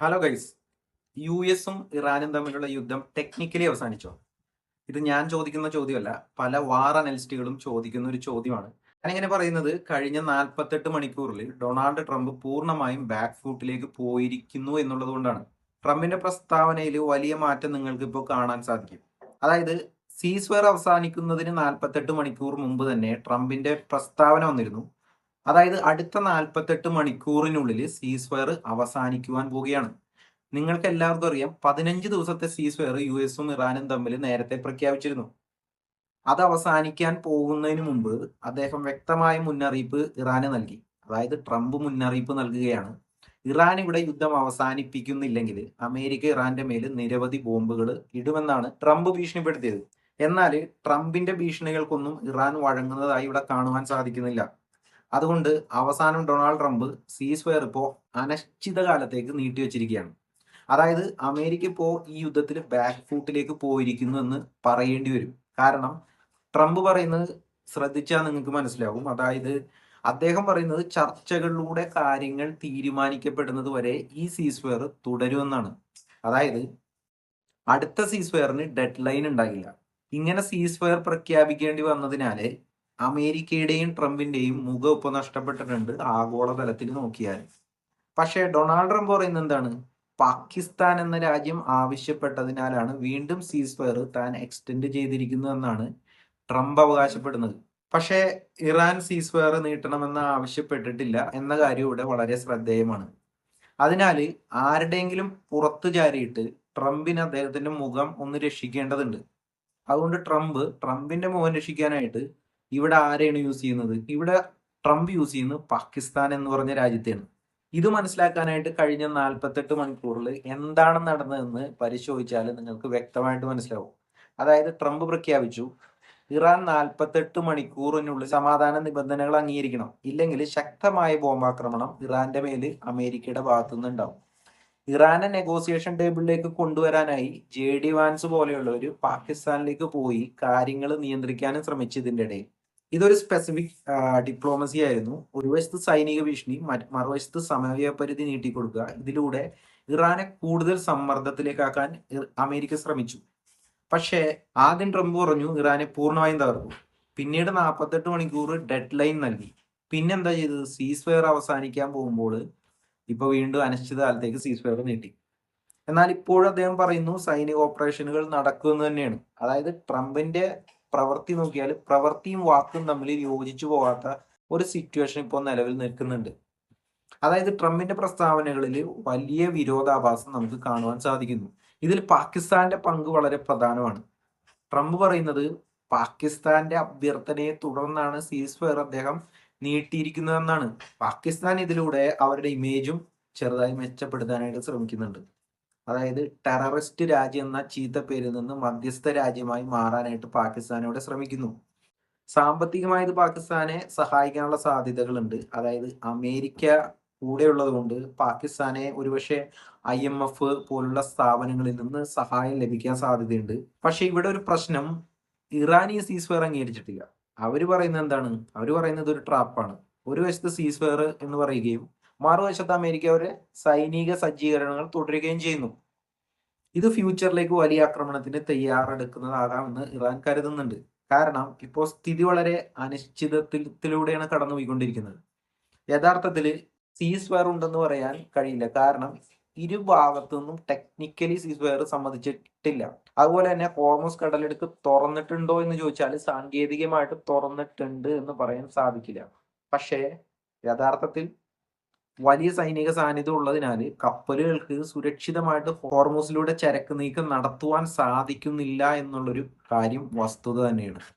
Hello guys. യു.എസും ഇറാനും തമ്മിലുള്ള യുദ്ധം ടെക്നിക്കലി അവസാനിച്ചോ? ഇത് ഞാൻ ചോദിക്കുന്ന ചോദ്യമല്ല. പല വാർ അനലിസ്റ്റുകളും ചോദിക്കുന്ന ഒരു ചോദ്യമാണ്. ഞാനിങ്ങനെ പറയുന്നത് കഴിഞ്ഞ 48 മണിക്കൂറിൽ ഡൊണാൾഡ് ട്രംപ് പൂർണ്ണമായും ബാക്ക് ഫൂട്ടിലേക്ക് പോയിരിക്കുന്നു എന്നുള്ളത് കൊണ്ടാണ്. ട്രംപിന്റെ പ്രസ്താവനയിൽ വലിയ മാറ്റം നിങ്ങൾക്ക് ഇപ്പോൾ കാണാൻ സാധിക്കും. അതായത് സീസ് ഫയർ അവസാനിക്കുന്നതിന് 48 മണിക്കൂർ മുമ്പ് തന്നെ ട്രംപിന്റെ പ്രസ്താവന വന്നിരുന്നു. അതായത് അടുത്ത 48 മണിക്കൂറിനുള്ളിൽ സീസ് ഫയർ അവസാനിക്കുവാൻ പോവുകയാണ്. നിങ്ങൾക്ക് എല്ലാവർക്കും അറിയാം 15 ദിവസത്തെ സീസ് ഫയർ യു.എസും ഇറാനും തമ്മിൽ നേരത്തെ പ്രഖ്യാപിച്ചിരുന്നു. അത് അവസാനിക്കാൻ പോകുന്നതിന് മുമ്പ് അദ്ദേഹം വ്യക്തമായ മുന്നറിയിപ്പ് ഇറാന് നൽകി. അതായത് ട്രംപ് മുന്നറിയിപ്പ് നൽകുകയാണ്. ഇറാൻ ഇവിടെ യുദ്ധം അവസാനിപ്പിക്കുന്നില്ലെങ്കിൽ അമേരിക്ക ഇറാന്റെ മേൽ നിരവധി ബോംബുകൾ ഇടുമെന്നാണ് ട്രംപ് ഭീഷണിപ്പെടുത്തിയത്. എന്നാൽ ട്രംപിന്റെ ഭീഷണികൾക്കൊന്നും ഇറാൻ വഴങ്ങുന്നതായി ഇവിടെ കാണുവാൻ സാധിക്കുന്നില്ല. അതുകൊണ്ട് അവസാനം ഡൊണാൾഡ് ട്രംപ് സീസ് ഫയർ ഇപ്പോൾ അനിശ്ചിതകാലത്തേക്ക് നീട്ടിവെച്ചിരിക്കുകയാണ്. അതായത് അമേരിക്ക ഇപ്പോൾ ഈ യുദ്ധത്തിൽ ബാക്ക് ഫൂട്ടിലേക്ക് പോയിരിക്കുന്നു എന്ന് പറയേണ്ടി വരും. കാരണം ട്രംപ് പറയുന്നത് ശ്രദ്ധിച്ചാൽ നിങ്ങൾക്ക് മനസ്സിലാവും. അതായത് അദ്ദേഹം പറയുന്നത് ചർച്ചകളിലൂടെ കാര്യങ്ങൾ തീരുമാനിക്കപ്പെടുന്നത് വരെ ഈ സീസ് ഫയർ തുടരുമെന്നാണ്. അതായത് അടുത്ത സീസ് ഫയറിന് ഡെഡ് ലൈൻ ഉണ്ടാകില്ല. ഇങ്ങനെ സീസ് ഫയർ പ്രഖ്യാപിക്കേണ്ടി വന്നതിനാല് അമേരിക്കയുടെയും ട്രംപിന്റെയും മുഖം ഇപ്പൊ നഷ്ടപ്പെട്ടിട്ടുണ്ട് ആഗോളതലത്തിൽ നോക്കിയാൽ. പക്ഷേ ഡൊണാൾഡ് ട്രംപ് പറയുന്നത് എന്താണ്? പാകിസ്ഥാൻ എന്ന രാജ്യം ആവശ്യപ്പെട്ടതിനാലാണ് വീണ്ടും സീസ് ഫയർ താൻ എക്സ്റ്റെൻഡ് ചെയ്തിരിക്കുന്നതെന്നാണ് ട്രംപ് അവകാശപ്പെടുന്നത്. പക്ഷേ ഇറാൻ സീസ് ഫയർ നീട്ടണമെന്ന് ആവശ്യപ്പെട്ടിട്ടില്ല എന്ന കാര്യം ഇവിടെ വളരെ ശ്രദ്ധേയമാണ്. അതിനാൽ ആരുടെയെങ്കിലും പുറത്തു ചാരിയിട്ട് ട്രംപിന് അദ്ദേഹത്തിന്റെ മുഖം ഒന്ന് രക്ഷിക്കേണ്ടതുണ്ട്. അതുകൊണ്ട് ട്രംപിന്റെ മുഖം രക്ഷിക്കാനായിട്ട് ഇവിടെ ആരെയാണ് യൂസ് ചെയ്യുന്നത്? ഇവിടെ ട്രംപ് യൂസ് ചെയ്യുന്നത് പാകിസ്ഥാൻ എന്ന് പറഞ്ഞ രാജ്യത്തെയാണ്. ഇത് മനസ്സിലാക്കാനായിട്ട് കഴിഞ്ഞ 48 മണിക്കൂറിൽ എന്താണ് നടന്നതെന്ന് പരിശോധിച്ചാൽ നിങ്ങൾക്ക് വ്യക്തമായിട്ട് മനസ്സിലാവും. അതായത് ട്രംപ് പ്രഖ്യാപിച്ചു ഇറാൻ 48 മണിക്കൂറിനുള്ളിൽ സമാധാന നിബന്ധനകൾ അംഗീകരിക്കണം, ഇല്ലെങ്കിൽ ശക്തമായ ബോംബാക്രമണം ഇറാന്റെ മേൽ അമേരിക്കയുടെ ഭാഗത്തുനിന്ന് ഉണ്ടാവും. ഇറാനെ നെഗോസിയേഷൻ ടേബിളിലേക്ക് കൊണ്ടുവരാനായി JD വാൻസ് പോലെയുള്ളവർ പാകിസ്ഥാനിലേക്ക് പോയി കാര്യങ്ങൾ നിയന്ത്രിക്കാനും ശ്രമിച്ചു. ഇതിന്റെ ഇടയിൽ ഇതൊരു സ്പെസിഫിക് ഡിപ്ലോമസി ആയിരുന്നു. ഒരു വശത്ത് സൈനിക ഭീഷണി, മറുവശത്ത് സമയപരിധി നീട്ടിക്കൊടുക്കുക. ഇതിലൂടെ ഇറാനെ കൂടുതൽ സമ്മർദ്ദത്തിലേക്കാക്കാൻ അമേരിക്ക ശ്രമിച്ചു. പക്ഷേ ആദ്യം ട്രംപ് പറഞ്ഞു ഇറാനെ പൂർണ്ണമായും തകർക്കും. പിന്നീട് 48 മണിക്കൂർ ഡെഡ് ലൈൻ നൽകി. പിന്നെന്താ ചെയ്തത്? സീസ് ഫയർ അവസാനിക്കാൻ പോകുമ്പോൾ ഇപ്പൊ വീണ്ടും അനിശ്ചിതകാലത്തേക്ക് സീസ് ഫയർ നീട്ടി. എന്നാൽ ഇപ്പോഴും അദ്ദേഹം പറയുന്നു സൈനിക ഓപ്പറേഷനുകൾ നടക്കുമെന്ന് തന്നെയാണ്. അതായത് ട്രംപിന്റെ പ്രവൃത്തി നോക്കിയാൽ പ്രവൃത്തിയും വാക്കും തമ്മിൽ യോജിച്ചു പോകാത്ത ഒരു സിറ്റുവേഷൻ ഇപ്പോൾ നിലവിൽ നിൽക്കുന്നുണ്ട്. അതായത് ട്രംപിന്റെ പ്രസ്താവനകളിൽ വലിയ വിരോധാഭാസം നമുക്ക് കാണുവാൻ സാധിക്കുന്നു. ഇതിൽ പാകിസ്ഥാന്റെ പങ്ക് വളരെ പ്രധാനമാണ്. ട്രംപ് പറയുന്നത് പാകിസ്ഥാന്റെ അഭ്യർത്ഥനയെ തുടർന്നാണ് സീസ് ഫയർ അദ്ദേഹം നീട്ടിയിരിക്കുന്നതെന്നാണ്. പാകിസ്ഥാൻ ഇതിലൂടെ അവരുടെ ഇമേജും ചെറുതായി മെച്ചപ്പെടുത്താനായിട്ട് ശ്രമിക്കുന്നുണ്ട്. അതായത് ടെററിസ്റ്റ് രാജ്യം എന്ന ചീത്തപ്പേരിൽ നിന്ന് മധ്യസ്ഥ രാജ്യമായി മാറാനായിട്ട് പാകിസ്ഥാനോട് ശ്രമിക്കുന്നു. സാമ്പത്തികമായി ഇത് പാകിസ്ഥാനെ സഹായിക്കാനുള്ള സാധ്യതകളുണ്ട്. അതായത് അമേരിക്ക കൂടെയുള്ളത് കൊണ്ട് പാകിസ്ഥാനെ ഒരുപക്ഷെ IMF പോലുള്ള സ്ഥാപനങ്ങളിൽ നിന്ന് സഹായം ലഭിക്കാൻ സാധ്യതയുണ്ട്. പക്ഷെ ഇവിടെ ഒരു പ്രശ്നം, ഇറാൻ ഈ സീസ് ഫയർ അംഗീകരിച്ചിട്ടില്ല. അവര് പറയുന്നത് എന്താണ്? അവര് പറയുന്നത് ഒരു ട്രാപ്പാണ്. ഒരു വശത്ത് സീസ് ഫയർ എന്ന് പറയുകയും മറുവശത്ത് അമേരിക്ക അവരെ സൈനിക സജ്ജീകരണങ്ങൾ തുടരുകയും ചെയ്യുന്നു. ഇത് ഫ്യൂച്ചറിലേക്ക് വലിയ ആക്രമണത്തിന് തയ്യാറെടുക്കുന്നതാകാമെന്ന് ഇറാൻ കരുതുന്നുണ്ട്. കാരണം ഇപ്പോൾ സ്ഥിതി വളരെ അനിശ്ചിതത്വത്തിലൂടെയാണ് കടന്നുപോയിക്കൊണ്ടിരിക്കുന്നത്. യഥാർത്ഥത്തിൽ സീസ് ഫയർ ഉണ്ടെന്ന് പറയാൻ കഴിയില്ല. കാരണം ഇരു ഭാഗത്തു നിന്നും ടെക്നിക്കലി സീസ് ഫയർ സമ്മതിച്ചിട്ടില്ല. അതുപോലെ തന്നെ ഹോർമസ് കടലെടുക്ക് തുറന്നിട്ടുണ്ടോ എന്ന് ചോദിച്ചാൽ സാങ്കേതികമായിട്ട് തുറന്നിട്ടുണ്ട് എന്ന് പറയാൻ സാധിക്കില്ല. പക്ഷേ യഥാർത്ഥത്തിൽ വലിയ സൈനിക സാന്നിധ്യം ഉള്ളതിനാൽ കപ്പലുകൾക്ക് സുരക്ഷിതമായിട്ട് ഹോർമൂസിലൂടെ ചരക്ക് നീക്കം നടത്തുവാൻ സാധിക്കുന്നില്ല എന്നുള്ളൊരു കാര്യം വസ്തുത തന്നെയാണ്.